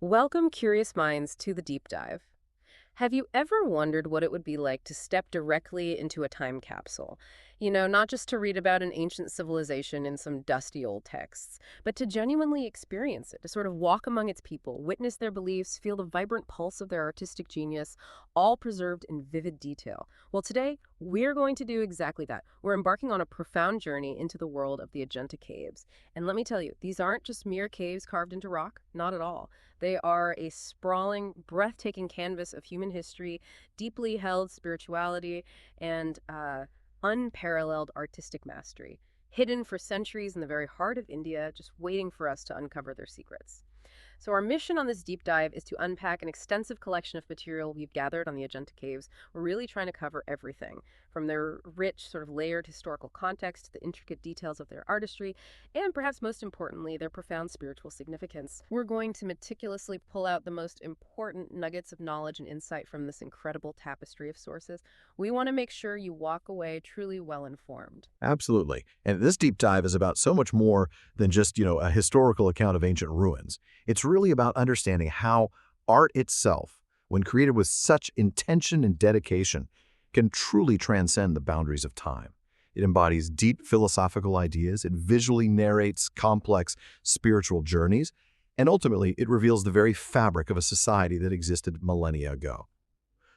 Welcome, curious minds, to the deep dive. Have you ever wondered what it would be like to step directly into a time capsule? Not just to read about an ancient civilization in some dusty old texts, but to genuinely experience it, to sort of walk among its people, witness their beliefs, feel the vibrant pulse of their artistic genius, all preserved in vivid detail. Well, today, we're going to do exactly that. We're embarking on a profound journey into the world of the Ajanta caves. And let me tell you, these aren't just mere caves carved into rock, not at all. They are a sprawling, breathtaking canvas of human history, deeply held spirituality, and unparalleled artistic mastery, hidden for centuries in the very heart of India, just waiting for us to uncover their secrets. So our mission on this deep dive is to unpack an extensive collection of material we've gathered on the Ajanta Caves. We're really trying to cover everything, from their rich, sort of layered historical context to the intricate details of their artistry, and perhaps most importantly, their profound spiritual significance. We're going to meticulously pull out the most important nuggets of knowledge and insight from this incredible tapestry of sources. We want to make sure you walk away truly well-informed. Absolutely. And this deep dive is about so much more than just, a historical account of ancient ruins. It's really about understanding how art itself, when created with such intention and dedication, can truly transcend the boundaries of time. It embodies deep philosophical ideas, it visually narrates complex spiritual journeys, and ultimately it reveals the very fabric of a society that existed millennia ago.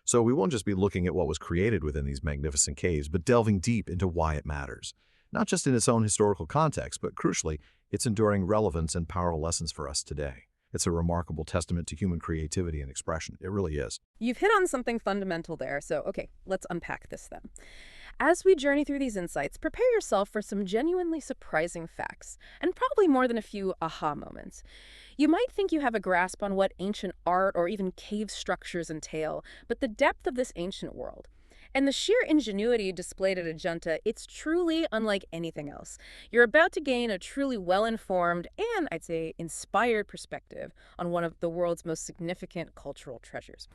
So we won't just be looking at what was created within these magnificent caves, but delving deep into why it matters. Not just in its own historical context, but crucially, its enduring relevance and powerful lessons for us today. It's a remarkable testament to human creativity and expression. It really is. You've hit on something fundamental there, so okay, let's unpack this then. As we journey through these insights, prepare yourself for some genuinely surprising facts, and probably more than a few aha moments. You might think you have a grasp on what ancient art or even cave structures entail, but the depth of this ancient world and the sheer ingenuity displayed at Ajanta, it's truly unlike anything else. You're about to gain a truly well-informed and, I'd say, inspired perspective on one of the world's most significant cultural treasures.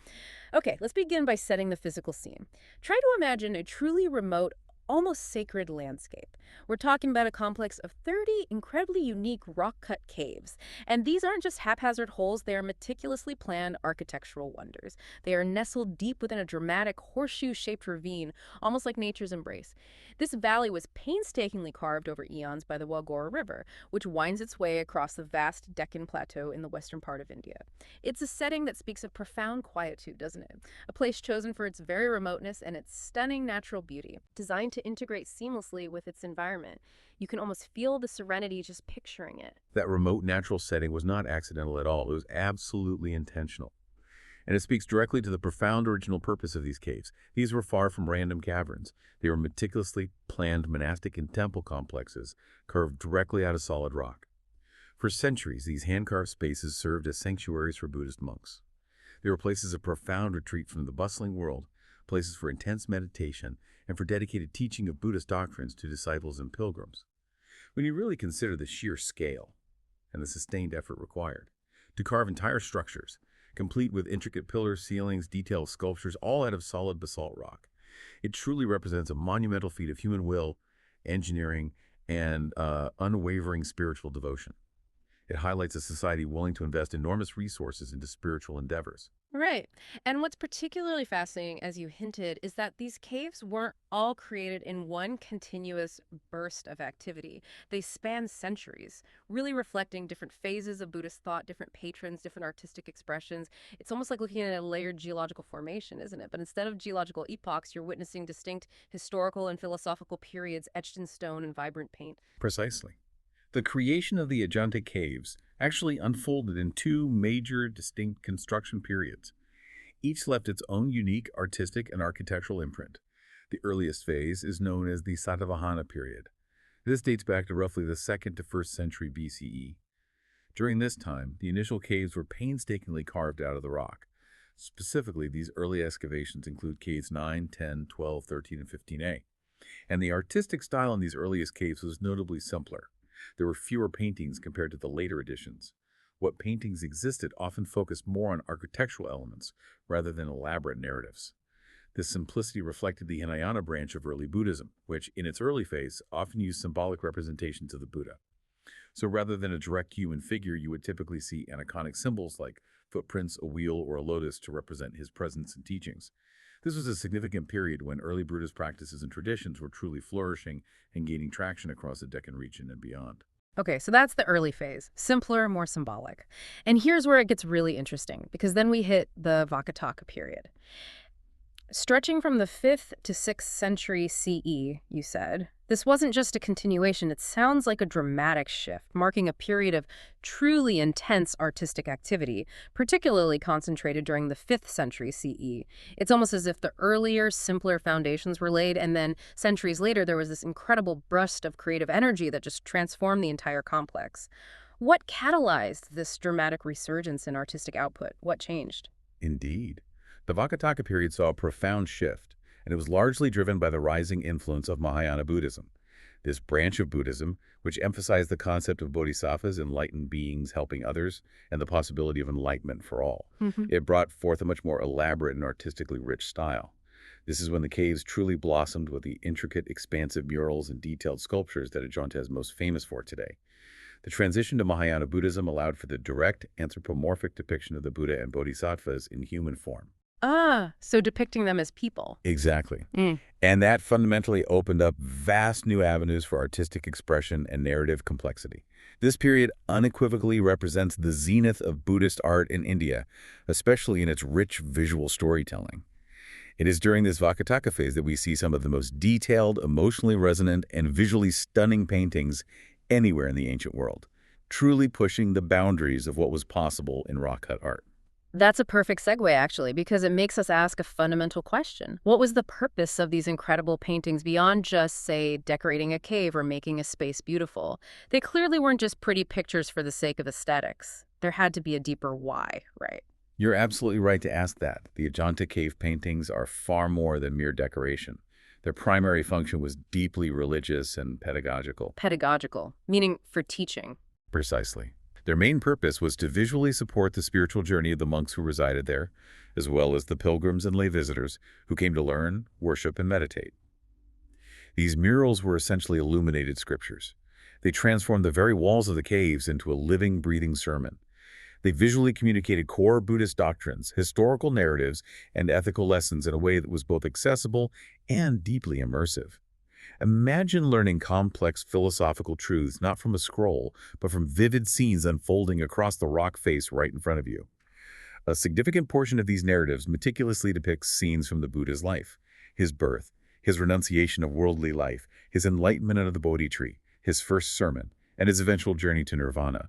Okay, let's begin by setting the physical scene. Try to imagine a truly remote, almost sacred landscape. We're talking about a complex of 30 incredibly unique rock-cut caves. And these aren't just haphazard holes, they are meticulously planned architectural wonders. They are nestled deep within a dramatic horseshoe-shaped ravine, almost like nature's embrace. This valley was painstakingly carved over eons by the Walgora River, which winds its way across the vast Deccan Plateau in the western part of India. It's a setting that speaks of profound quietude, doesn't it? A place chosen for its very remoteness and its stunning natural beauty, designed to integrate seamlessly with its environment. You can almost feel the serenity just picturing it. That remote natural setting was not accidental at all. It was absolutely intentional. And it speaks directly to the profound original purpose of these caves. These were far from random caverns. They were meticulously planned monastic and temple complexes carved directly out of solid rock. For centuries, these hand-carved spaces served as sanctuaries for Buddhist monks. They were places of profound retreat from the bustling world, places for intense meditation, and for dedicated teaching of Buddhist doctrines to disciples and pilgrims. When you really consider the sheer scale and the sustained effort required to carve entire structures, complete with intricate pillars, ceilings, detailed sculptures, all out of solid basalt rock, it truly represents a monumental feat of human will, engineering, and unwavering spiritual devotion. It highlights a society willing to invest enormous resources into spiritual endeavors. Right. And what's particularly fascinating, as you hinted, is that these caves weren't all created in one continuous burst of activity. They span centuries, really reflecting different phases of Buddhist thought, different patrons, different artistic expressions. It's almost like looking at a layered geological formation, isn't it? But instead of geological epochs, you're witnessing distinct historical and philosophical periods etched in stone and vibrant paint. Precisely. The creation of the Ajanta caves actually unfolded in two major distinct construction periods. Each left its own unique artistic and architectural imprint. The earliest phase is known as the Satavahana period. This dates back to roughly the 2nd to 1st century BCE. During this time, the initial caves were painstakingly carved out of the rock. Specifically, these early excavations include caves 9, 10, 12, 13, and 15A. And the artistic style in these earliest caves was notably simpler. There were fewer paintings compared to the later editions. What paintings existed often focused more on architectural elements rather than elaborate narratives. This simplicity reflected the Hinayana branch of early Buddhism, which, in its early phase, often used symbolic representations of the Buddha. So rather than a direct human figure, you would typically see aniconic symbols like footprints, a wheel, or a lotus to represent his presence and teachings. This was a significant period when early Buddhist practices and traditions were truly flourishing and gaining traction across the Deccan region and beyond. Okay, so that's the early phase. Simpler, more symbolic. And here's where it gets really interesting, because then we hit the Vakataka period. Stretching from the 5th to 6th century CE, you said, this wasn't just a continuation, it sounds like a dramatic shift, marking a period of truly intense artistic activity, particularly concentrated during the 5th century CE. It's almost as if the earlier, simpler foundations were laid, and then centuries later there was this incredible burst of creative energy that just transformed the entire complex. What catalyzed this dramatic resurgence in artistic output? What changed? Indeed. The Vakataka period saw a profound shift, and it was largely driven by the rising influence of Mahayana Buddhism. This branch of Buddhism, which emphasized the concept of bodhisattvas, enlightened beings helping others, and the possibility of enlightenment for all. It brought forth a much more elaborate and artistically rich style. This is when the caves truly blossomed with the intricate, expansive murals and detailed sculptures that Ajanta is most famous for today. The transition to Mahayana Buddhism allowed for the direct, anthropomorphic depiction of the Buddha and bodhisattvas in human form. Ah, so depicting them as people. Exactly. And that fundamentally opened up vast new avenues for artistic expression and narrative complexity. This period unequivocally represents the zenith of Buddhist art in India, especially in its rich visual storytelling. It is during this Vakataka phase that we see some of the most detailed, emotionally resonant, and visually stunning paintings anywhere in the ancient world, truly pushing the boundaries of what was possible in rock-cut art. That's a perfect segue, actually, because it makes us ask a fundamental question. What was the purpose of these incredible paintings beyond just, say, decorating a cave or making a space beautiful? They clearly weren't just pretty pictures for the sake of aesthetics. There had to be a deeper why, right? You're absolutely right to ask that. The Ajanta cave paintings are far more than mere decoration. Their primary function was deeply religious and pedagogical. Pedagogical, meaning for teaching. Precisely. Their main purpose was to visually support the spiritual journey of the monks who resided there, as well as the pilgrims and lay visitors who came to learn, worship, and meditate. These murals were essentially illuminated scriptures. They transformed the very walls of the caves into a living, breathing sermon. They visually communicated core Buddhist doctrines, historical narratives, and ethical lessons in a way that was both accessible and deeply immersive. Imagine learning complex philosophical truths not from a scroll, but from vivid scenes unfolding across the rock face right in front of you. A significant portion of these narratives meticulously depicts scenes from the Buddha's life, his birth, his renunciation of worldly life, his enlightenment under the Bodhi tree, his first sermon, and his eventual journey to nirvana.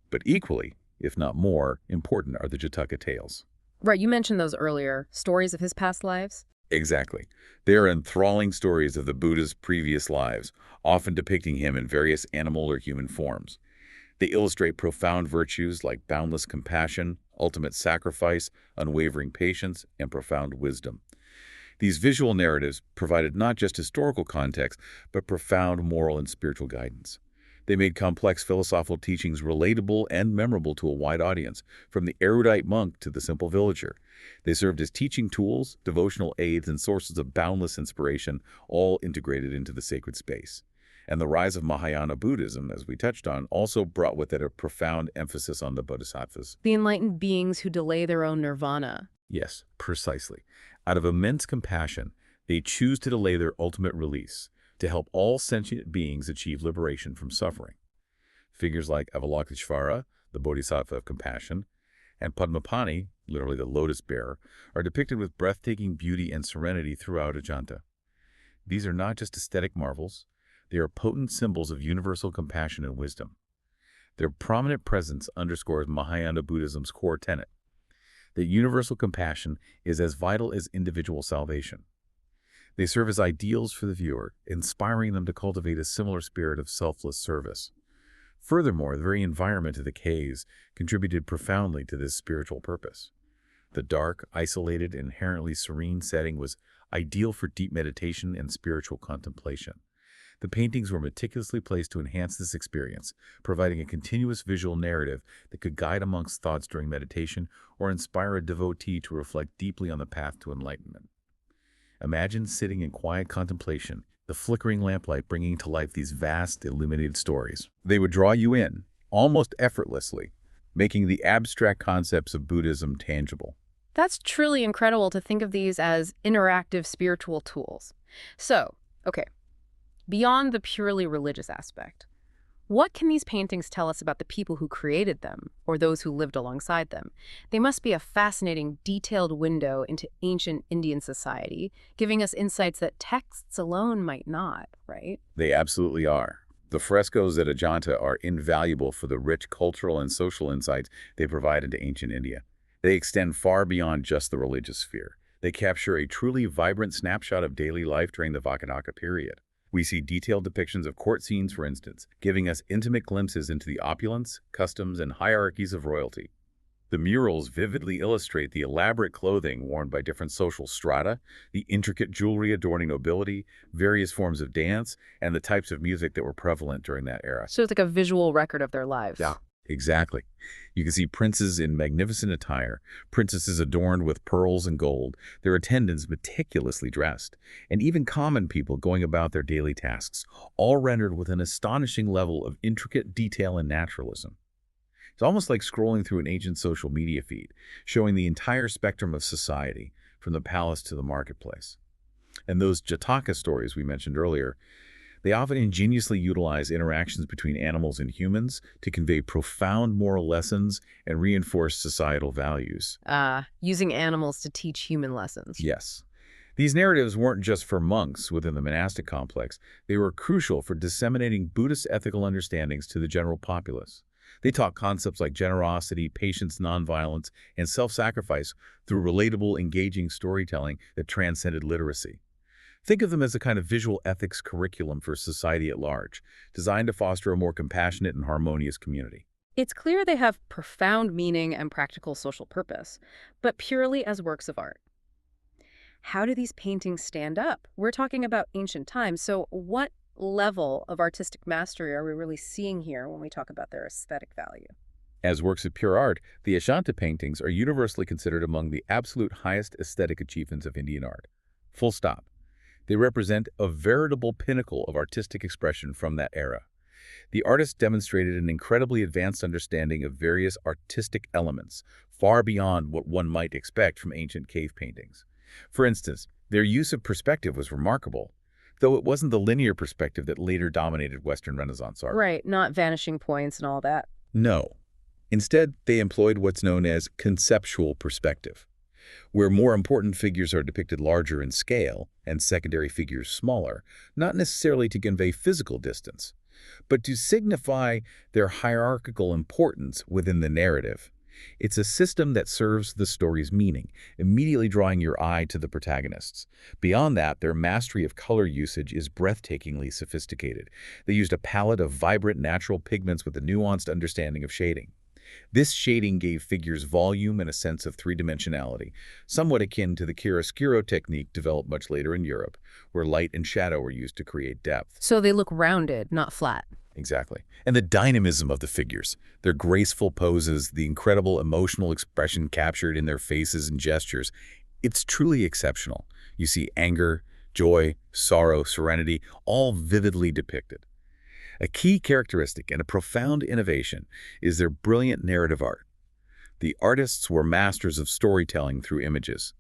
But equally, if not more, important are the Jataka tales. Right, you mentioned those earlier, stories of his past lives. Exactly. They are enthralling stories of the Buddha's previous lives, often depicting him in various animal or human forms. They illustrate profound virtues like boundless compassion, ultimate sacrifice, unwavering patience, and profound wisdom. These visual narratives provided not just historical context, but profound moral and spiritual guidance. They made complex philosophical teachings relatable and memorable to a wide audience, from the erudite monk to the simple villager. They served as teaching tools, devotional aids, and sources of boundless inspiration, all integrated into the sacred space. And the rise of Mahayana Buddhism, as we touched on, also brought with it a profound emphasis on the bodhisattvas. The enlightened beings who delay their own nirvana. Yes, precisely. Out of immense compassion, they choose to delay their ultimate release, to help all sentient beings achieve liberation from suffering. Figures like Avalokiteshvara, the bodhisattva of compassion, and Padmapani, literally the lotus bearer, are depicted with breathtaking beauty and serenity throughout Ajanta. These are not just aesthetic marvels, they are potent symbols of universal compassion and wisdom. Their prominent presence underscores Mahayana Buddhism's core tenet, that universal compassion is as vital as individual salvation. They serve as ideals for the viewer, inspiring them to cultivate a similar spirit of selfless service. Furthermore, the very environment of the caves contributed profoundly to this spiritual purpose. The dark, isolated, inherently serene setting was ideal for deep meditation and spiritual contemplation. The paintings were meticulously placed to enhance this experience, providing a continuous visual narrative that could guide a monk's thoughts during meditation or inspire a devotee to reflect deeply on the path to enlightenment. Imagine sitting in quiet contemplation, the flickering lamplight bringing to life these vast, illuminated stories. They would draw you in, almost effortlessly, making the abstract concepts of Buddhism tangible. That's truly incredible to think of these as interactive spiritual tools. So, okay, beyond the purely religious aspect, what can these paintings tell us about the people who created them, or those who lived alongside them? They must be a fascinating, detailed window into ancient Indian society, giving us insights that texts alone might not, right? They absolutely are. The frescoes at Ajanta are invaluable for the rich cultural and social insights they provide into ancient India. They extend far beyond just the religious sphere. They capture a truly vibrant snapshot of daily life during the Vakataka period. We see detailed depictions of court scenes, for instance, giving us intimate glimpses into the opulence, customs, and hierarchies of royalty. The murals vividly illustrate the elaborate clothing worn by different social strata, the intricate jewelry adorning nobility, various forms of dance, and the types of music that were prevalent during that era. So it's like a visual record of their lives. Yeah, exactly. You can see princes in magnificent attire, princesses adorned with pearls and gold, their attendants meticulously dressed, and even common people going about their daily tasks, all rendered with an astonishing level of intricate detail and naturalism. It's almost like scrolling through an ancient social media feed, showing the entire spectrum of society, from the palace to the marketplace. And those Jataka stories we mentioned earlier, they often ingeniously utilize interactions between animals and humans to convey profound moral lessons and reinforce societal values. Using animals to teach human lessons. Yes. These narratives weren't just for monks within the monastic complex. They were crucial for disseminating Buddhist ethical understandings to the general populace. They taught concepts like generosity, patience, nonviolence, and self-sacrifice through relatable, engaging storytelling that transcended literacy. Think of them as a kind of visual ethics curriculum for society at large, designed to foster a more compassionate and harmonious community. It's clear they have profound meaning and practical social purpose, but purely as works of art. How do these paintings stand up? We're talking about ancient times, so what level of artistic mastery are we really seeing here when we talk about their aesthetic value? As works of pure art, the Ajanta paintings are universally considered among the absolute highest aesthetic achievements of Indian art. Full stop. They represent a veritable pinnacle of artistic expression from that era. The artists demonstrated an incredibly advanced understanding of various artistic elements, far beyond what one might expect from ancient cave paintings. For instance, their use of perspective was remarkable, though it wasn't the linear perspective that later dominated Western Renaissance art. Right, not vanishing points and all that. No. Instead, they employed what's known as conceptual perspective, where more important figures are depicted larger in scale and secondary figures smaller, not necessarily to convey physical distance, but to signify their hierarchical importance within the narrative. It's a system that serves the story's meaning, immediately drawing your eye to the protagonists. Beyond that, their mastery of color usage is breathtakingly sophisticated. They used a palette of vibrant natural pigments with a nuanced understanding of shading. This shading gave figures volume and a sense of three-dimensionality, somewhat akin to the chiaroscuro technique developed much later in Europe, where light and shadow were used to create depth. So they look rounded, not flat. Exactly. And the dynamism of the figures, their graceful poses, the incredible emotional expression captured in their faces and gestures, it's truly exceptional. You see anger, joy, sorrow, serenity, all vividly depicted. A key characteristic and a profound innovation is their brilliant narrative art. The artists were masters of storytelling through images.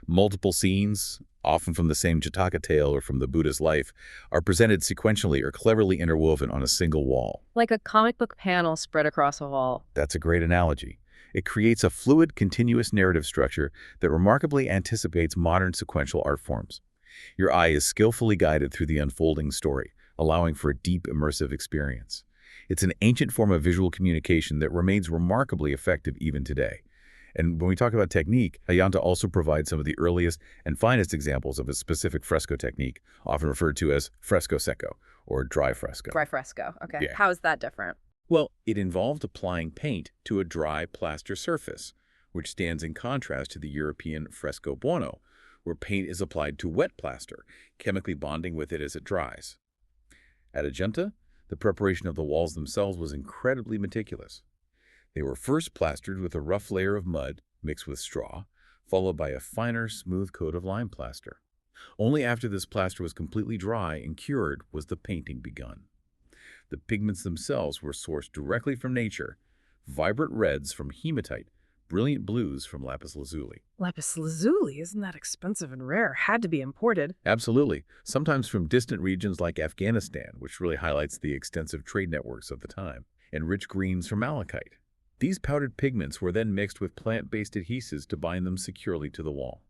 Multiple scenes, often from the same Jataka tale or from the Buddha's life, are presented sequentially or cleverly interwoven on a single wall. Like a comic book panel spread across a wall. That's a great analogy. It creates a fluid, continuous narrative structure that remarkably anticipates modern sequential art forms. Your eye is skillfully guided through the unfolding story, allowing for a deep, immersive experience. It's an ancient form of visual communication that remains remarkably effective even today. And when we talk about technique, Ajanta also provides some of the earliest and finest examples of a specific fresco technique, often referred to as fresco secco, or dry fresco. Dry fresco, okay. Yeah. How is that different? Well, it involved applying paint to a dry plaster surface, which stands in contrast to the European fresco buono, where paint is applied to wet plaster, chemically bonding with it as it dries. At Ajanta, the preparation of the walls themselves was incredibly meticulous. They were first plastered with a rough layer of mud mixed with straw, followed by a finer, smooth coat of lime plaster. Only after this plaster was completely dry and cured was the painting begun. The pigments themselves were sourced directly from nature, vibrant reds from hematite, brilliant blues from lapis lazuli. Lapis lazuli, isn't that expensive and rare? Had to be imported. Absolutely, sometimes from distant regions like Afghanistan, which really highlights the extensive trade networks of the time, and rich greens from malachite. These powdered pigments were then mixed with plant-based adhesives to bind them securely to the wall.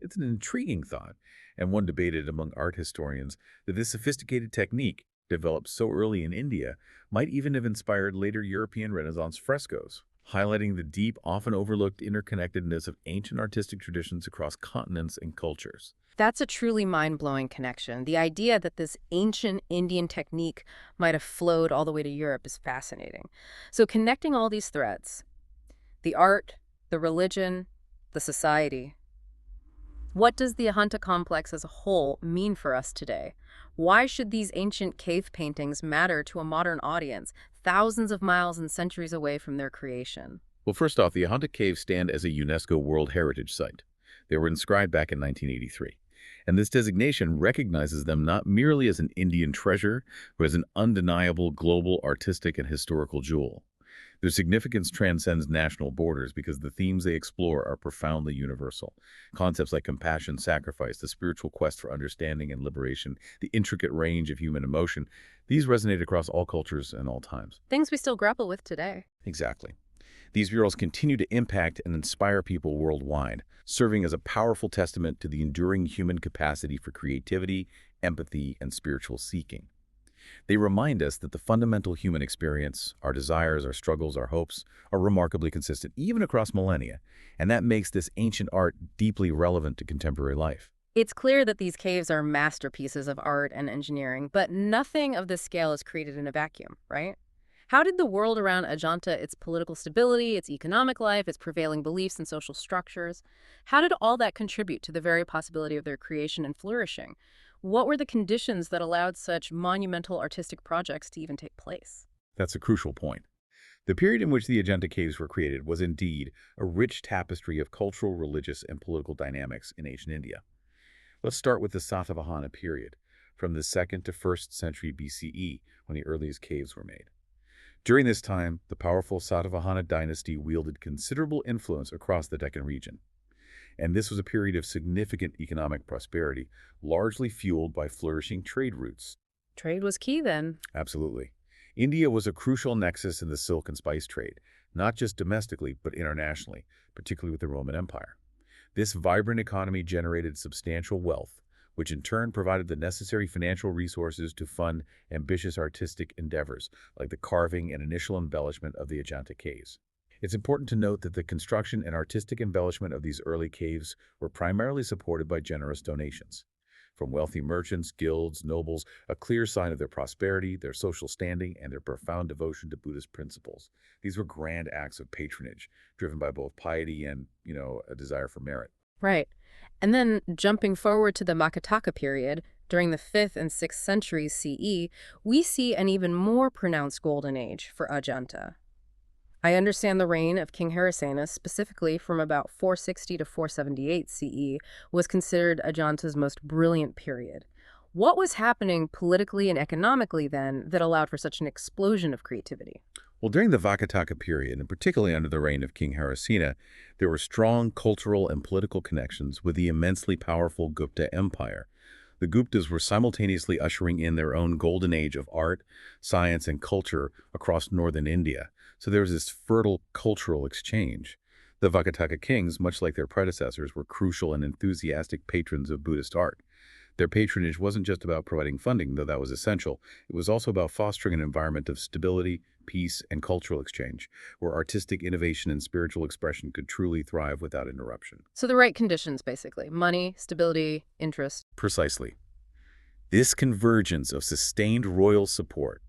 It's an intriguing thought, and one debated among art historians, that this sophisticated technique, developed so early in India, might even have inspired later European Renaissance frescoes, highlighting the deep, often overlooked interconnectedness of ancient artistic traditions across continents and cultures. That's a truly mind-blowing connection. The idea that this ancient Indian technique might have flowed all the way to Europe is fascinating. So connecting all these threads, the art, the religion, the society, what does the Ajanta complex as a whole mean for us today? Why should these ancient cave paintings matter to a modern audience, thousands of miles and centuries away from their creation? Well, first off, the Ajanta caves stand as a UNESCO World Heritage Site. They were inscribed back in 1983. And this designation recognizes them not merely as an Indian treasure, but as an undeniable global artistic and historical jewel. Their significance transcends national borders because the themes they explore are profoundly universal. Concepts like compassion, sacrifice, the spiritual quest for understanding and liberation, the intricate range of human emotion, these resonate across all cultures and all times. Things we still grapple with today. Exactly. These murals continue to impact and inspire people worldwide, serving as a powerful testament to the enduring human capacity for creativity, empathy, and spiritual seeking. They remind us that the fundamental human experience, our desires, our struggles, our hopes, are remarkably consistent, even across millennia, and that makes this ancient art deeply relevant to contemporary life. It's clear that these caves are masterpieces of art and engineering, but nothing of this scale is created in a vacuum, right? How did the world around Ajanta, its political stability, its economic life, its prevailing beliefs and social structures, how did all that contribute to the very possibility of their creation and flourishing? What were the conditions that allowed such monumental artistic projects to even take place? That's a crucial point. The period in which the Ajanta caves were created was indeed a rich tapestry of cultural, religious, and political dynamics in ancient India. Let's start with the Satavahana period, from the 2nd to 1st century BCE, when the earliest caves were made. During this time, the powerful Satavahana dynasty wielded considerable influence across the Deccan region. And this was a period of significant economic prosperity, largely fueled by flourishing trade routes. Trade was key then. Absolutely. India was a crucial nexus in the silk and spice trade, not just domestically, but internationally, particularly with the Roman Empire. This vibrant economy generated substantial wealth, which in turn provided the necessary financial resources to fund ambitious artistic endeavors, like the carving and initial embellishment of the Ajanta caves. It's important to note that the construction and artistic embellishment of these early caves were primarily supported by generous donations. From wealthy merchants, guilds, nobles, a clear sign of their prosperity, their social standing, and their profound devotion to Buddhist principles. These were grand acts of patronage, driven by both piety and, a desire for merit. Right. And then jumping forward to the Makataka period, during the 5th and 6th centuries CE, we see an even more pronounced golden age for Ajanta. I understand the reign of King Harisenas, specifically from about 460 to 478 CE, was considered Ajanta's most brilliant period. What was happening politically and economically then that allowed for such an explosion of creativity? Well, during the Vakataka period, and particularly under the reign of King Harisena, there were strong cultural and political connections with the immensely powerful Gupta Empire. The Guptas were simultaneously ushering in their own golden age of art, science, and culture across northern India. So there was this fertile cultural exchange. The Vakataka kings, much like their predecessors, were crucial and enthusiastic patrons of Buddhist art. Their patronage wasn't just about providing funding, though that was essential. It was also about fostering an environment of stability, peace, and cultural exchange, where artistic innovation and spiritual expression could truly thrive without interruption. So the right conditions, basically. Money, stability, interest. Precisely. This convergence of sustained royal support,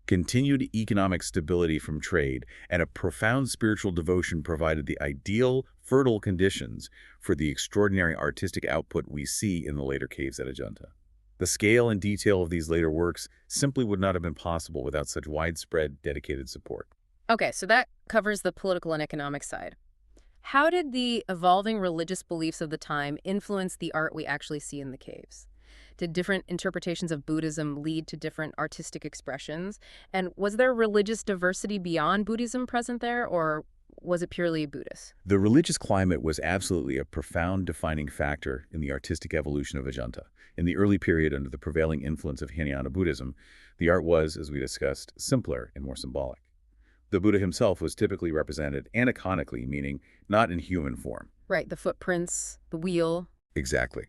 continued economic stability from trade, and a profound spiritual devotion provided the ideal, fertile conditions for the extraordinary artistic output we see in the later caves at Ajanta. The scale and detail of these later works simply would not have been possible without such widespread, dedicated support. Okay, so that covers the political and economic side. How did the evolving religious beliefs of the time influence the art we actually see in the caves? Did different interpretations of Buddhism lead to different artistic expressions? And was there religious diversity beyond Buddhism present there, or was it purely Buddhist? The religious climate was absolutely a profound defining factor in the artistic evolution of Ajanta. In the early period under the prevailing influence of Hinayana Buddhism, the art was, as we discussed, simpler and more symbolic. The Buddha himself was typically represented aniconically, meaning not in human form. Right, the footprints, the wheel. Exactly.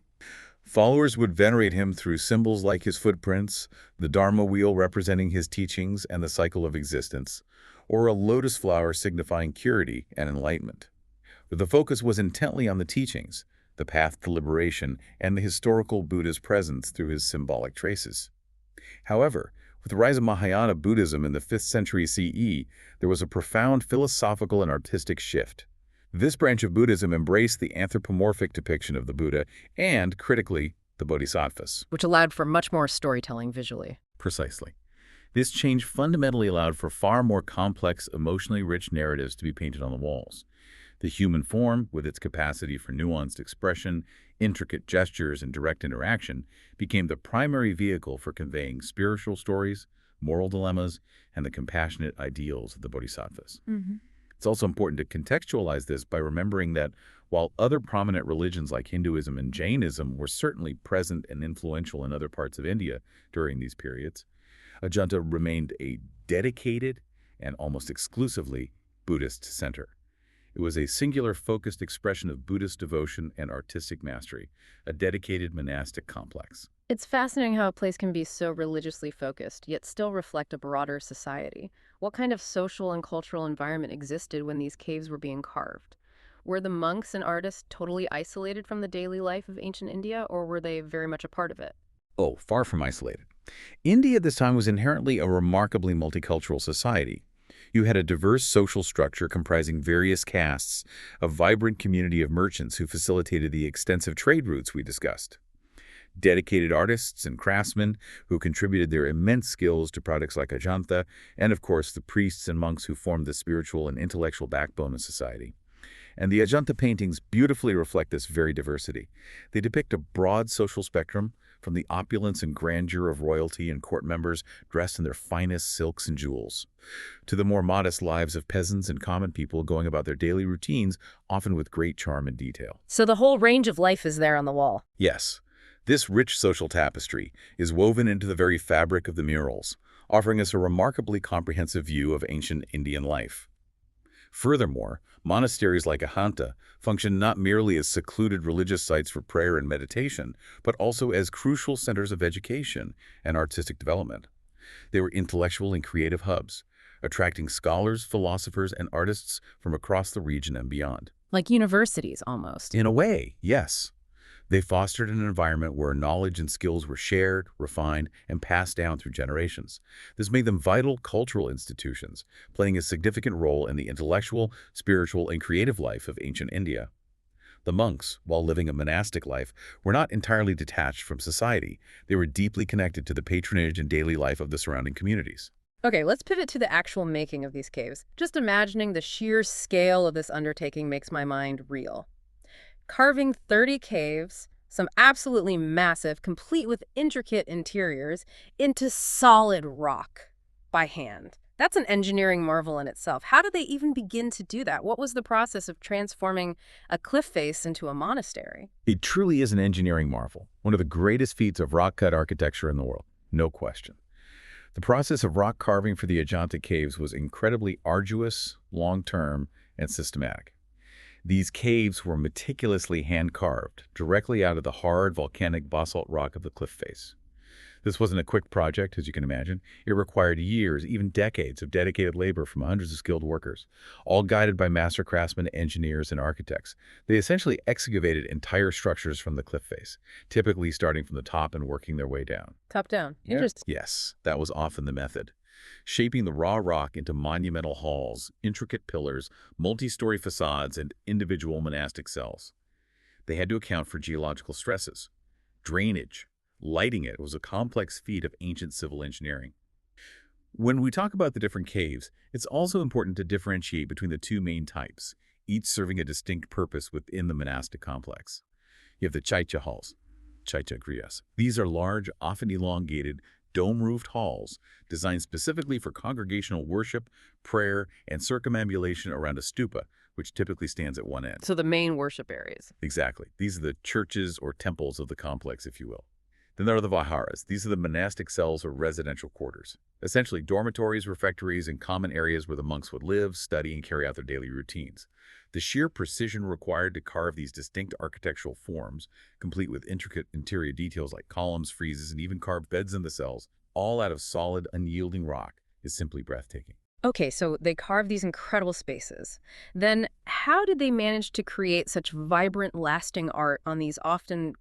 Followers would venerate him through symbols like his footprints, the Dharma wheel representing his teachings and the cycle of existence, or a lotus flower signifying purity and enlightenment. But the focus was intently on the teachings, the path to liberation, and the historical Buddha's presence through his symbolic traces. However, with the rise of Mahayana Buddhism in the 5th century CE, there was a profound philosophical and artistic shift. This branch of Buddhism embraced the anthropomorphic depiction of the Buddha and, critically, the bodhisattvas. Which allowed for much more storytelling visually. Precisely. This change fundamentally allowed for far more complex, emotionally rich narratives to be painted on the walls. The human form, with its capacity for nuanced expression, intricate gestures, and direct interaction, became the primary vehicle for conveying spiritual stories, moral dilemmas, and the compassionate ideals of the bodhisattvas. It's also important to contextualize this by remembering that while other prominent religions like Hinduism and Jainism were certainly present and influential in other parts of India during these periods, Ajanta remained a dedicated and almost exclusively Buddhist center. It was a singular focused expression of Buddhist devotion and artistic mastery, a dedicated monastic complex. It's fascinating how a place can be so religiously focused, yet still reflect a broader society. What kind of social and cultural environment existed when these caves were being carved? Were the monks and artists totally isolated from the daily life of ancient India, or were they very much a part of it? Oh, far from isolated. India at this time was inherently a remarkably multicultural society. You had a diverse social structure comprising various castes, a vibrant community of merchants who facilitated the extensive trade routes we discussed, dedicated artists and craftsmen who contributed their immense skills to products like Ajanta, and of course the priests and monks who formed the spiritual and intellectual backbone of society. And the Ajanta paintings beautifully reflect this very diversity. They depict a broad social spectrum, from the opulence and grandeur of royalty and court members dressed in their finest silks and jewels, to the more modest lives of peasants and common people going about their daily routines, often with great charm and detail. So the whole range of life is there on the wall. Yes, this rich social tapestry is woven into the very fabric of the murals, offering us a remarkably comprehensive view of ancient Indian life. Furthermore, monasteries like Ajanta function not merely as secluded religious sites for prayer and meditation, but also as crucial centers of education and artistic development. They were intellectual and creative hubs, attracting scholars, philosophers, and artists from across the region and beyond. Like universities, almost. In a way, yes. They fostered an environment where knowledge and skills were shared, refined, and passed down through generations. This made them vital cultural institutions, playing a significant role in the intellectual, spiritual, and creative life of ancient India. The monks, while living a monastic life, were not entirely detached from society. They were deeply connected to the patronage and daily life of the surrounding communities. Okay, let's pivot to the actual making of these caves. Just imagining the sheer scale of this undertaking makes my mind reel. Carving 30 caves, some absolutely massive, complete with intricate interiors, into solid rock by hand. That's an engineering marvel in itself. How did they even begin to do that? What was the process of transforming a cliff face into a monastery? It truly is an engineering marvel, one of the greatest feats of rock-cut architecture in the world, no question. The process of rock carving for the Ajanta caves was incredibly arduous, long-term, and systematic. These caves were meticulously hand-carved, directly out of the hard volcanic basalt rock of the cliff face. This wasn't a quick project, as you can imagine. It required years, even decades, of dedicated labor from hundreds of skilled workers, all guided by master craftsmen, engineers, and architects. They essentially excavated entire structures from the cliff face, typically starting from the top and working their way down. Top down. Interesting. Yes, that was often the method. Shaping the raw rock into monumental halls, intricate pillars, multi-story facades, and individual monastic cells. They had to account for geological stresses. Drainage, lighting it was a complex feat of ancient civil engineering. When we talk about the different caves, it's also important to differentiate between the two main types, each serving a distinct purpose within the monastic complex. You have the chaitya halls, chaitya grihas. These are large, often elongated, dome-roofed halls designed specifically for congregational worship, prayer, and circumambulation around a stupa, which typically stands at one end. So the main worship areas. Exactly. These are the churches or temples of the complex, if you will. Then there are the viharas. These are the monastic cells or residential quarters. Essentially, dormitories, refectories, and common areas where the monks would live, study, and carry out their daily routines. The sheer precision required to carve these distinct architectural forms, complete with intricate interior details like columns, friezes, and even carved beds in the cells, all out of solid, unyielding rock, is simply breathtaking. Okay, so they carved these incredible spaces. Then how did they manage to create such vibrant, lasting art on these often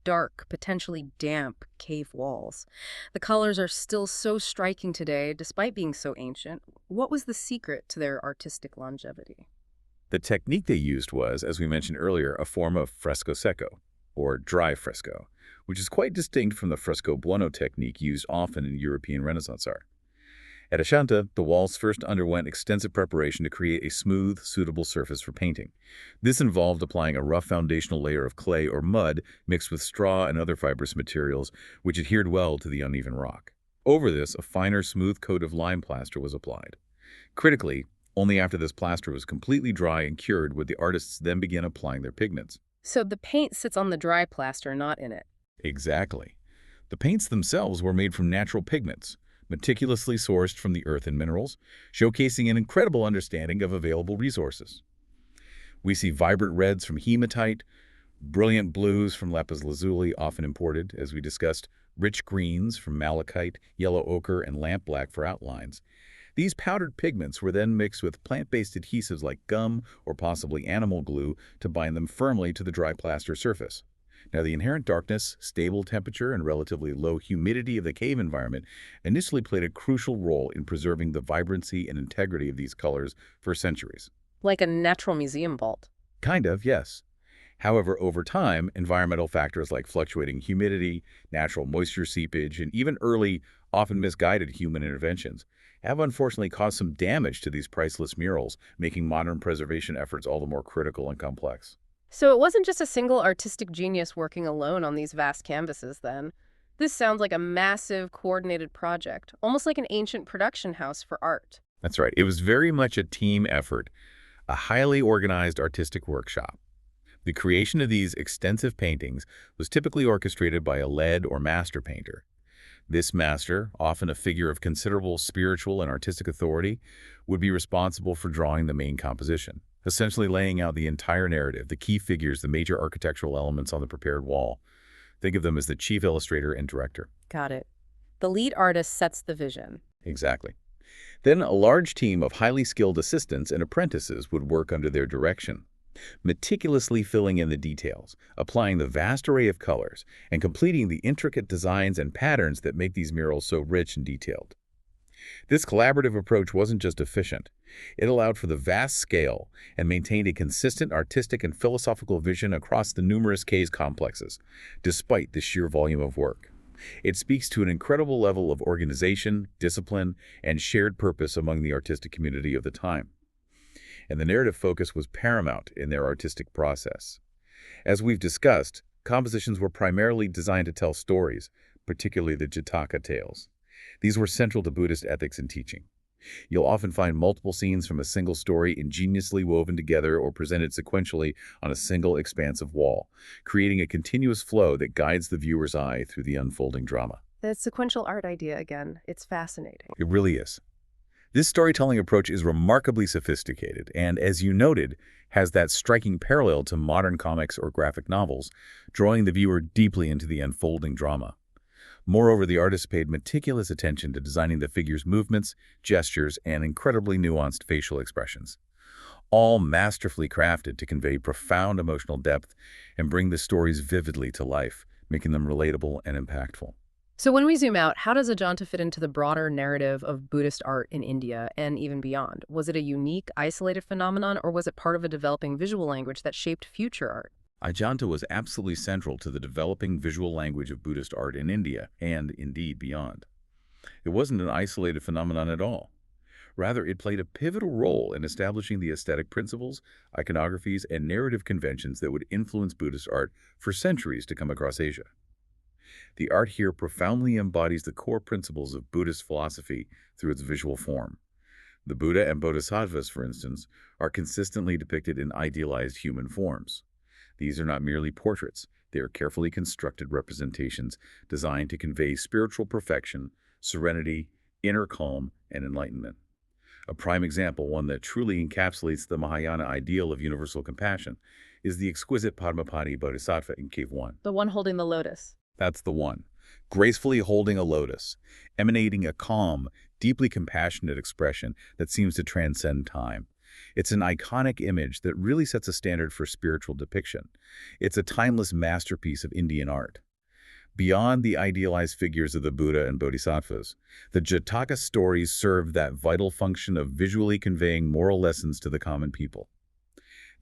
dark, potentially damp cave walls? The colors are still so striking today, despite being so ancient. What was the secret to their artistic longevity? The technique they used was, as we mentioned earlier, a form of fresco secco, or dry fresco, which is quite distinct from the fresco buono technique used often in European Renaissance art. At Ajanta, the walls first underwent extensive preparation to create a smooth, suitable surface for painting. This involved applying a rough foundational layer of clay or mud mixed with straw and other fibrous materials, which adhered well to the uneven rock. Over this, a finer, smooth coat of lime plaster was applied. Critically, only after this plaster was completely dry and cured would the artists then begin applying their pigments. So the paint sits on the dry plaster, not in it. Exactly. The paints themselves were made from natural pigments, meticulously sourced from the earth and minerals, showcasing an incredible understanding of available resources. We see vibrant reds from hematite, brilliant blues from lapis lazuli, often imported, as we discussed, rich greens from malachite, yellow ochre, and lampblack for outlines. These powdered pigments were then mixed with plant-based adhesives like gum or possibly animal glue to bind them firmly to the dry plaster surface. Now, the inherent darkness, stable temperature, and relatively low humidity of the cave environment initially played a crucial role in preserving the vibrancy and integrity of these colors for centuries. Like a natural museum vault. Kind of, yes. However, over time, environmental factors like fluctuating humidity, natural moisture seepage, and even early, often misguided human interventions have unfortunately caused some damage to these priceless murals, making modern preservation efforts all the more critical and complex. So it wasn't just a single artistic genius working alone on these vast canvases, then. This sounds like a massive, coordinated project, almost like an ancient production house for art. That's right. It was very much a team effort, a highly organized artistic workshop. The creation of these extensive paintings was typically orchestrated by a lead or master painter. This master, often a figure of considerable spiritual and artistic authority, would be responsible for drawing the main composition, essentially laying out the entire narrative, the key figures, the major architectural elements on the prepared wall. Think of them as the chief illustrator and director. Got it. The lead artist sets the vision. Exactly. Then a large team of highly skilled assistants and apprentices would work under their direction, meticulously filling in the details, applying the vast array of colors, and completing the intricate designs and patterns that make these murals so rich and detailed. This collaborative approach wasn't just efficient. It allowed for the vast scale and maintained a consistent artistic and philosophical vision across the numerous cave complexes, despite the sheer volume of work. It speaks to an incredible level of organization, discipline, and shared purpose among the artistic community of the time. And the narrative focus was paramount in their artistic process. As we've discussed, compositions were primarily designed to tell stories, particularly the Jataka tales. These were central to Buddhist ethics and teaching. You'll often find multiple scenes from a single story ingeniously woven together or presented sequentially on a single expansive wall, creating a continuous flow that guides the viewer's eye through the unfolding drama. That sequential art idea again, it's fascinating. It really is. This storytelling approach is remarkably sophisticated and, as you noted, has that striking parallel to modern comics or graphic novels, drawing the viewer deeply into the unfolding drama. Moreover, the artist paid meticulous attention to designing the figure's movements, gestures, and incredibly nuanced facial expressions, all masterfully crafted to convey profound emotional depth and bring the stories vividly to life, making them relatable and impactful. So when we zoom out, how does Ajanta fit into the broader narrative of Buddhist art in India and even beyond? Was it a unique, isolated phenomenon, or was it part of a developing visual language that shaped future art? Ajanta was absolutely central to the developing visual language of Buddhist art in India and, indeed, beyond. It wasn't an isolated phenomenon at all. Rather, it played a pivotal role in establishing the aesthetic principles, iconographies, and narrative conventions that would influence Buddhist art for centuries to come across Asia. The art here profoundly embodies the core principles of Buddhist philosophy through its visual form. The Buddha and Bodhisattvas, for instance, are consistently depicted in idealized human forms. These are not merely portraits. They are carefully constructed representations designed to convey spiritual perfection, serenity, inner calm, and enlightenment. A prime example, one that truly encapsulates the Mahayana ideal of universal compassion, is the exquisite Padmapani Bodhisattva in Cave 1. The one holding the lotus. That's the one. Gracefully holding a lotus, emanating a calm, deeply compassionate expression that seems to transcend time. It's an iconic image that really sets a standard for spiritual depiction. It's a timeless masterpiece of Indian art. Beyond the idealized figures of the Buddha and Bodhisattvas, the Jataka stories serve that vital function of visually conveying moral lessons to the common people.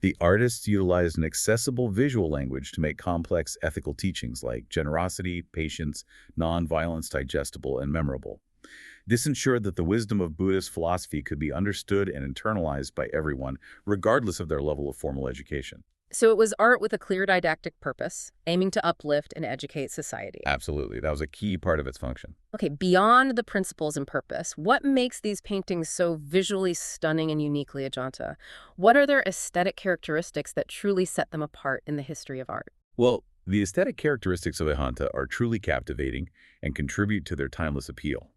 The artists utilized an accessible visual language to make complex ethical teachings like generosity, patience, nonviolence digestible and memorable. This ensured that the wisdom of Buddhist philosophy could be understood and internalized by everyone, regardless of their level of formal education. So it was art with a clear didactic purpose, aiming to uplift and educate society. Absolutely. That was a key part of its function. Okay, beyond the principles and purpose, what makes these paintings so visually stunning and uniquely Ajanta? What are their aesthetic characteristics that truly set them apart in the history of art? Well, the aesthetic characteristics of Ajanta are truly captivating and contribute to their timeless appeal.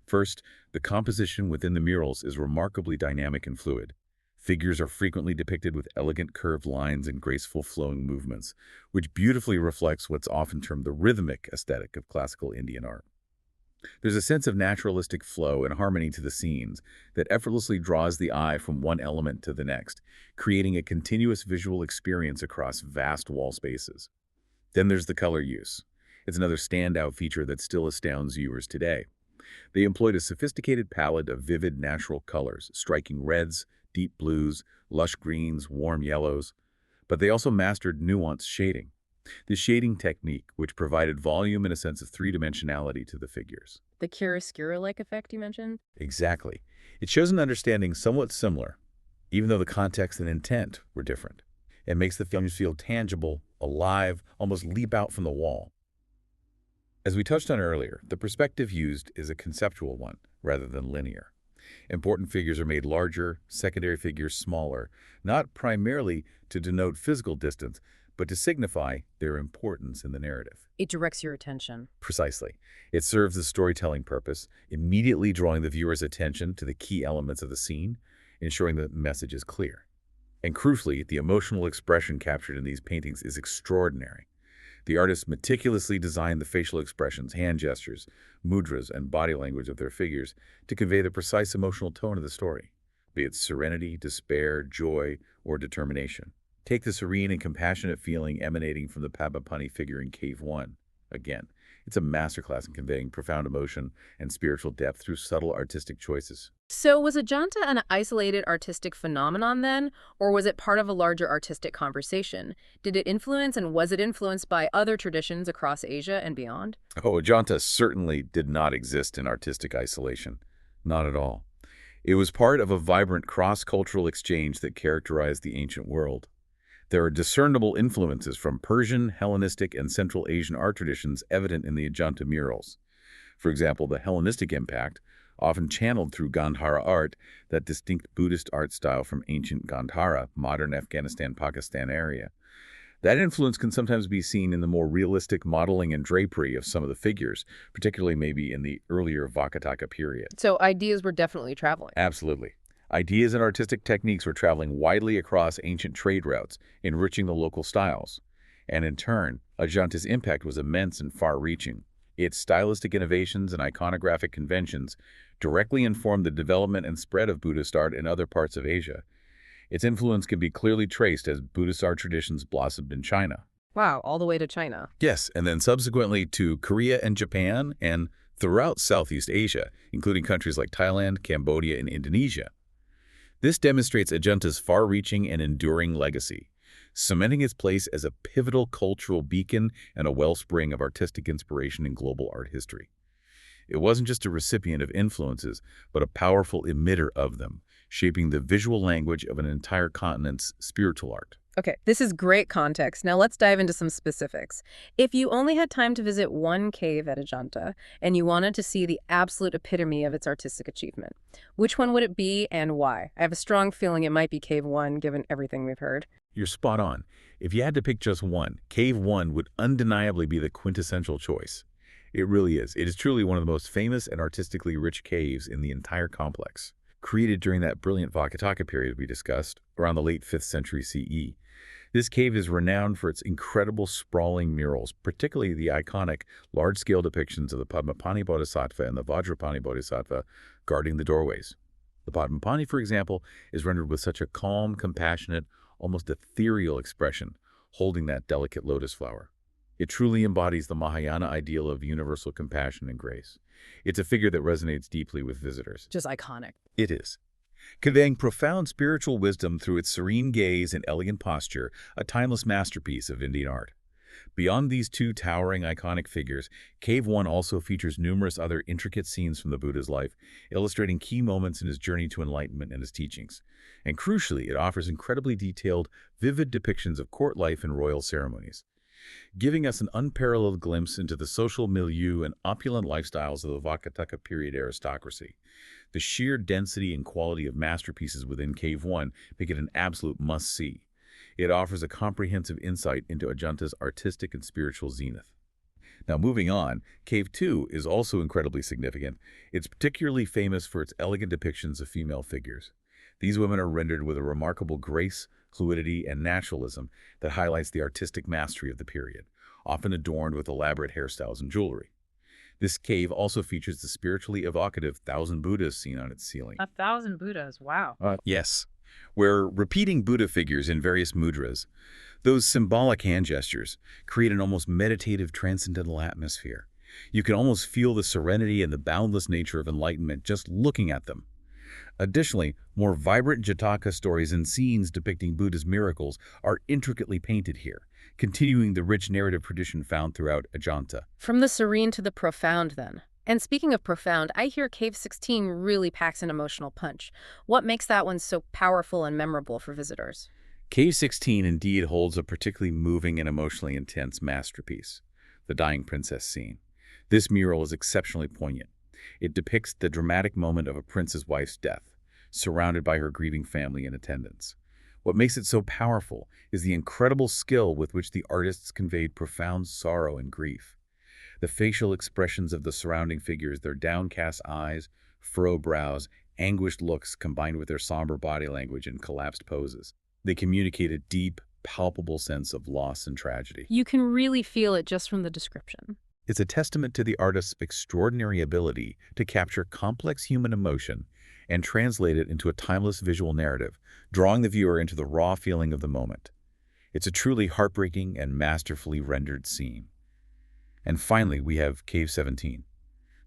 First, the composition within the murals is remarkably dynamic and fluid. Figures are frequently depicted with elegant curved lines and graceful flowing movements, which beautifully reflects what's often termed the rhythmic aesthetic of classical Indian art. There's a sense of naturalistic flow and harmony to the scenes that effortlessly draws the eye from one element to the next, creating a continuous visual experience across vast wall spaces. Then there's the color use. It's another standout feature that still astounds viewers today. They employed a sophisticated palette of vivid natural colors, striking reds, deep blues, lush greens, warm yellows, but they also mastered nuanced shading. This shading technique, which provided volume and a sense of three-dimensionality to the figures. The chiaroscuro-like effect you mentioned? Exactly. It shows an understanding somewhat similar, even though the context and intent were different. It makes the films feel tangible, alive, almost leap out from the wall. As we touched on earlier, the perspective used is a conceptual one rather than linear. Important figures are made larger, secondary figures smaller, not primarily to denote physical distance, but to signify their importance in the narrative. It directs your attention. Precisely. It serves the storytelling purpose, immediately drawing the viewer's attention to the key elements of the scene, ensuring the message is clear. And crucially, the emotional expression captured in these paintings is extraordinary. The artists meticulously designed the facial expressions, hand gestures, mudras, and body language of their figures to convey the precise emotional tone of the story, be it serenity, despair, joy, or determination. Take the serene and compassionate feeling emanating from the Padmapani figure in Cave 1. Again, it's a masterclass in conveying profound emotion and spiritual depth through subtle artistic choices. So was Ajanta an isolated artistic phenomenon then, or was it part of a larger artistic conversation? Did it influence and was it influenced by other traditions across Asia and beyond? Oh, Ajanta certainly did not exist in artistic isolation. Not at all. It was part of a vibrant cross-cultural exchange that characterized the ancient world. There are discernible influences from Persian, Hellenistic, and Central Asian art traditions evident in the Ajanta murals. For example, the Hellenistic impact, often channeled through Gandhara art, that distinct Buddhist art style from ancient Gandhara, modern Afghanistan-Pakistan area. That influence can sometimes be seen in the more realistic modeling and drapery of some of the figures, particularly maybe in the earlier Vakataka period. So ideas were definitely traveling. Absolutely. Ideas and artistic techniques were traveling widely across ancient trade routes, enriching the local styles. And in turn, Ajanta's impact was immense and far-reaching. Its stylistic innovations and iconographic conventions directly informed the development and spread of Buddhist art in other parts of Asia. Its influence can be clearly traced as Buddhist art traditions blossomed in China. Wow, all the way to China. Yes, and then subsequently to Korea and Japan, and throughout Southeast Asia, including countries like Thailand, Cambodia, and Indonesia. This demonstrates Ajanta's far-reaching and enduring legacy, cementing its place as a pivotal cultural beacon and a wellspring of artistic inspiration in global art history. It wasn't just a recipient of influences, but a powerful emitter of them, shaping the visual language of an entire continent's spiritual art. Okay, this is great context. Now let's dive into some specifics. If you only had time to visit one cave at Ajanta and you wanted to see the absolute epitome of its artistic achievement, which one would it be and why? I have a strong feeling it might be Cave 1, given everything we've heard. You're spot on. If you had to pick just one, Cave 1 would undeniably be the quintessential choice. It really is. It is truly one of the most famous and artistically rich caves in the entire complex. Created during that brilliant Vakataka period we discussed, around the late 5th century CE. This cave is renowned for its incredible sprawling murals, particularly the iconic large-scale depictions of the Padmapani Bodhisattva and the Vajrapani Bodhisattva guarding the doorways. The Padmapani, for example, is rendered with such a calm, compassionate, almost ethereal expression, holding that delicate lotus flower. It truly embodies the Mahayana ideal of universal compassion and grace. It's a figure that resonates deeply with visitors. Just iconic. It is. Conveying profound spiritual wisdom through its serene gaze and elegant posture, a timeless masterpiece of Indian art. Beyond these two towering, iconic figures, Cave 1 also features numerous other intricate scenes from the Buddha's life, illustrating key moments in his journey to enlightenment and his teachings. And crucially, it offers incredibly detailed, vivid depictions of court life and royal ceremonies, giving us an unparalleled glimpse into the social milieu and opulent lifestyles of the Vakataka period aristocracy. The sheer density and quality of masterpieces within Cave 1 make it an absolute must-see. It offers a comprehensive insight into Ajanta's artistic and spiritual zenith. Now moving on, Cave 2 is also incredibly significant. It's particularly famous for its elegant depictions of female figures. These women are rendered with a remarkable grace, fluidity, and naturalism that highlights the artistic mastery of the period, often adorned with elaborate hairstyles and jewelry. This cave also features the spiritually evocative 1,000 Buddhas seen on its ceiling. 1,000 Buddhas, wow. Yes, where repeating Buddha figures in various mudras, those symbolic hand gestures, create an almost meditative, transcendental atmosphere. You can almost feel the serenity and the boundless nature of enlightenment just looking at them. Additionally, more vibrant Jataka stories and scenes depicting Buddha's miracles are intricately painted here, continuing the rich narrative tradition found throughout Ajanta. From the serene to the profound, then. And speaking of profound, I hear Cave 16 really packs an emotional punch. What makes that one so powerful and memorable for visitors? Cave 16 indeed holds a particularly moving and emotionally intense masterpiece, the Dying Princess scene. This mural is exceptionally poignant. It depicts the dramatic moment of a prince's wife's death, surrounded by her grieving family in attendance. What makes it so powerful is the incredible skill with which the artists conveyed profound sorrow and grief. The facial expressions of the surrounding figures, their downcast eyes, furrowed brows, anguished looks combined with their somber body language and collapsed poses. They communicate a deep, palpable sense of loss and tragedy. You can really feel it just from the description. It's a testament to the artist's extraordinary ability to capture complex human emotion and translate it into a timeless visual narrative, drawing the viewer into the raw feeling of the moment. It's a truly heartbreaking and masterfully rendered scene. And finally, we have Cave 17.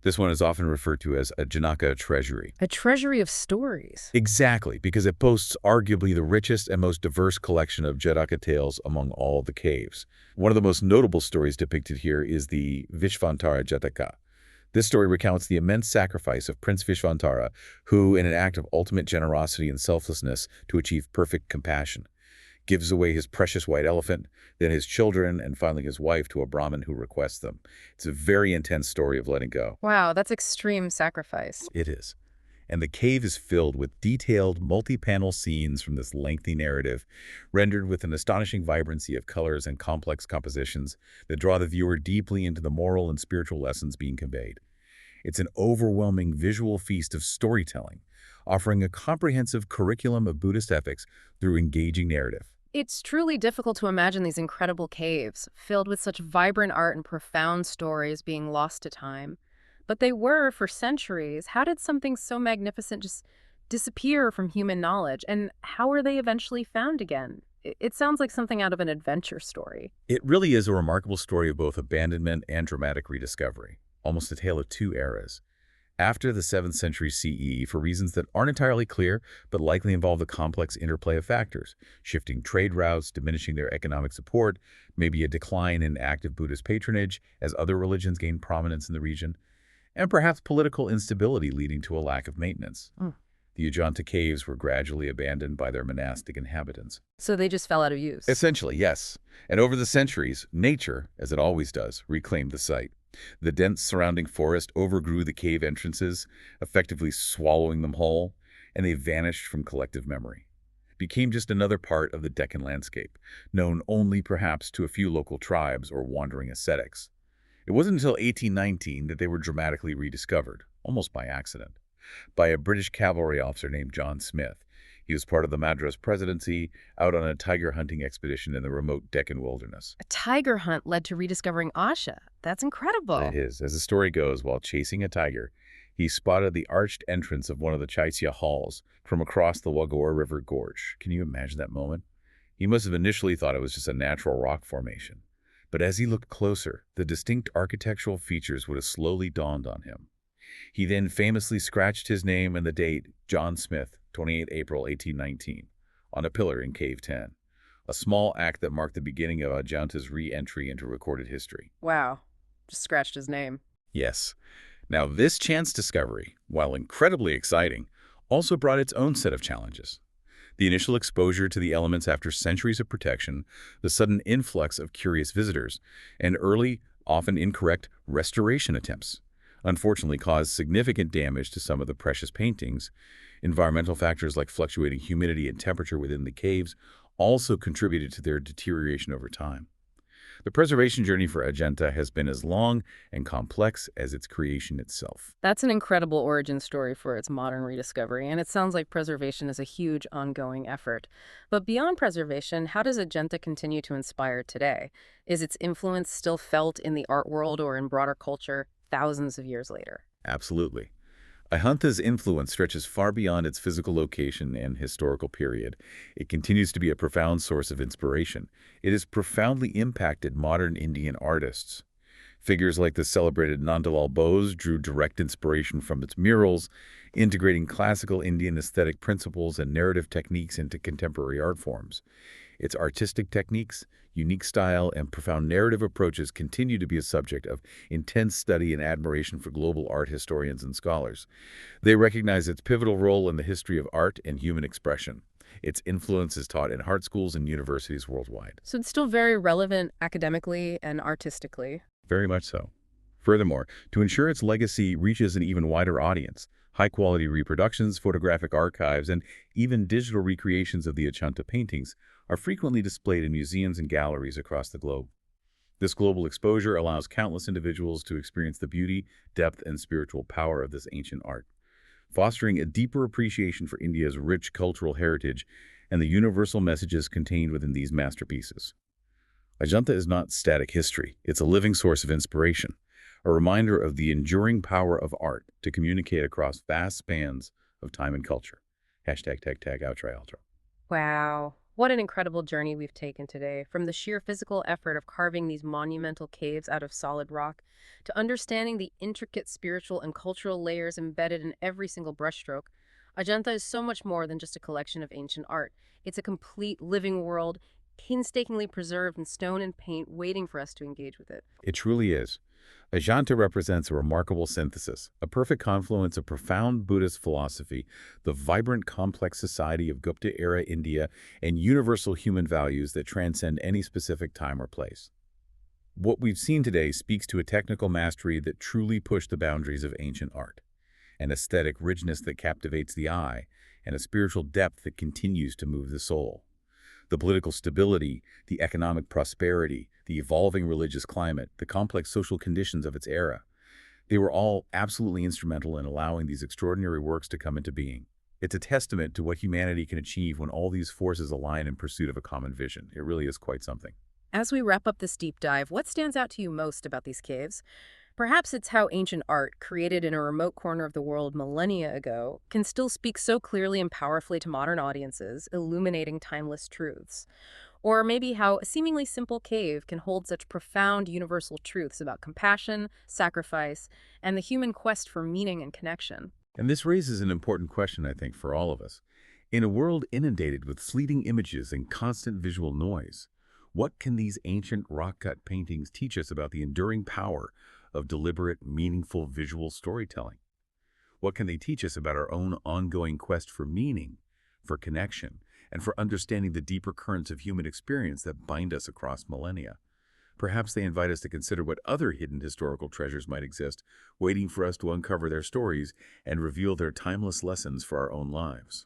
This one is often referred to as a Janaka treasury. A treasury of stories. Exactly, because it boasts arguably the richest and most diverse collection of Jataka tales among all the caves. One of the most notable stories depicted here is the Vishvantara Jataka. This story recounts the immense sacrifice of Prince Vishvantara, who, in an act of ultimate generosity and selflessness to achieve perfect compassion, gives away his precious white elephant, then his children, and finally his wife to a Brahmin who requests them. It's a very intense story of letting go. Wow, that's extreme sacrifice. It is. And the cave is filled with detailed, multi-panel scenes from this lengthy narrative, rendered with an astonishing vibrancy of colors and complex compositions that draw the viewer deeply into the moral and spiritual lessons being conveyed. It's an overwhelming visual feast of storytelling, offering a comprehensive curriculum of Buddhist ethics through engaging narrative. It's truly difficult to imagine these incredible caves, filled with such vibrant art and profound stories being lost to time. But they were for centuries. How did something so magnificent just disappear from human knowledge? And how were they eventually found again? It sounds like something out of an adventure story. It really is a remarkable story of both abandonment and dramatic rediscovery, almost a tale of two eras. After the 7th century CE, for reasons that aren't entirely clear, but likely involve the complex interplay of factors, shifting trade routes, diminishing their economic support, maybe a decline in active Buddhist patronage as other religions gain prominence in the region. and perhaps political instability leading to a lack of maintenance. Mm. The Ajanta caves were gradually abandoned by their monastic inhabitants. So they just fell out of use. Essentially, yes. And over the centuries, nature, as it always does, reclaimed the site. The dense surrounding forest overgrew the cave entrances, effectively swallowing them whole, and they vanished from collective memory. Became just another part of the Deccan landscape, known only perhaps to a few local tribes or wandering ascetics. It wasn't until 1819 that they were dramatically rediscovered, almost by accident, by a British cavalry officer named John Smith. He was part of the Madras Presidency, out on a tiger hunting expedition in the remote Deccan wilderness. A tiger hunt led to rediscovering Asha. That's incredible. It is. As the story goes, while chasing a tiger, he spotted the arched entrance of one of the Chaitya halls from across the Wagaur River Gorge. Can you imagine that moment? He must have initially thought it was just a natural rock formation. But as he looked closer, the distinct architectural features would have slowly dawned on him. He then famously scratched his name and the date, John Smith, 28 April 1819, on a pillar in Cave 10, a small act that marked the beginning of Ajanta's re-entry into recorded history. Wow. Just scratched his name. Yes. Now, this chance discovery, while incredibly exciting, also brought its own set of challenges. The initial exposure to the elements after centuries of protection, the sudden influx of curious visitors, and early, often incorrect, restoration attempts unfortunately caused significant damage to some of the precious paintings. Environmental factors like fluctuating humidity and temperature within the caves also contributed to their deterioration over time. The preservation journey for Ajanta has been as long and complex as its creation itself. That's an incredible origin story for its modern rediscovery, and it sounds like preservation is a huge ongoing effort. But beyond preservation, how does Ajanta continue to inspire today? Is its influence still felt in the art world or in broader culture thousands of years later? Absolutely. Ajanta's influence stretches far beyond its physical location and historical period. It continues to be a profound source of inspiration. It has profoundly impacted modern Indian artists. Figures like the celebrated Nandalal Bose drew direct inspiration from its murals, integrating classical Indian aesthetic principles and narrative techniques into contemporary art forms. Its artistic techniques, unique style, and profound narrative approaches continue to be a subject of intense study and admiration for global art historians and scholars. They recognize its pivotal role in the history of art and human expression. Its influence is taught in art schools and universities worldwide. So it's still very relevant academically and artistically. Very much so. Furthermore, to ensure its legacy reaches an even wider audience, high-quality reproductions, photographic archives, and even digital recreations of the Ajanta paintings are frequently displayed in museums and galleries across the globe. This global exposure allows countless individuals to experience the beauty, depth, and spiritual power of this ancient art, fostering a deeper appreciation for India's rich cultural heritage and the universal messages contained within these masterpieces. Ajanta is not static history. It's a living source of inspiration, a reminder of the enduring power of art to communicate across vast spans of time and culture. Hashtag tag tag outro outro. Wow. What an incredible journey we've taken today, from the sheer physical effort of carving these monumental caves out of solid rock to understanding the intricate spiritual and cultural layers embedded in every single brushstroke. Ajanta is so much more than just a collection of ancient art. It's a complete living world, painstakingly preserved in stone and paint, waiting for us to engage with it. It truly is. Ajanta represents a remarkable synthesis, a perfect confluence of profound Buddhist philosophy, the vibrant, complex society of Gupta-era India, and universal human values that transcend any specific time or place. What we've seen today speaks to a technical mastery that truly pushed the boundaries of ancient art, an aesthetic richness that captivates the eye, and a spiritual depth that continues to move the soul. The political stability, the economic prosperity, the evolving religious climate, the complex social conditions of its era, they were all absolutely instrumental in allowing these extraordinary works to come into being. It's a testament to what humanity can achieve when all these forces align in pursuit of a common vision. It really is quite something. As we wrap up this deep dive, what stands out to you most about these caves? Perhaps it's how ancient art, created in a remote corner of the world millennia ago, can still speak so clearly and powerfully to modern audiences, illuminating timeless truths. Or maybe how a seemingly simple cave can hold such profound universal truths about compassion, sacrifice, and the human quest for meaning and connection. And this raises an important question, I think, for all of us. In a world inundated with fleeting images and constant visual noise, what can these ancient rock-cut paintings teach us about the enduring power of deliberate, meaningful visual storytelling? What can they teach us about our own ongoing quest for meaning, for connection, and for understanding the deeper currents of human experience that bind us across millennia? Perhaps they invite us to consider what other hidden historical treasures might exist, waiting for us to uncover their stories and reveal their timeless lessons for our own lives.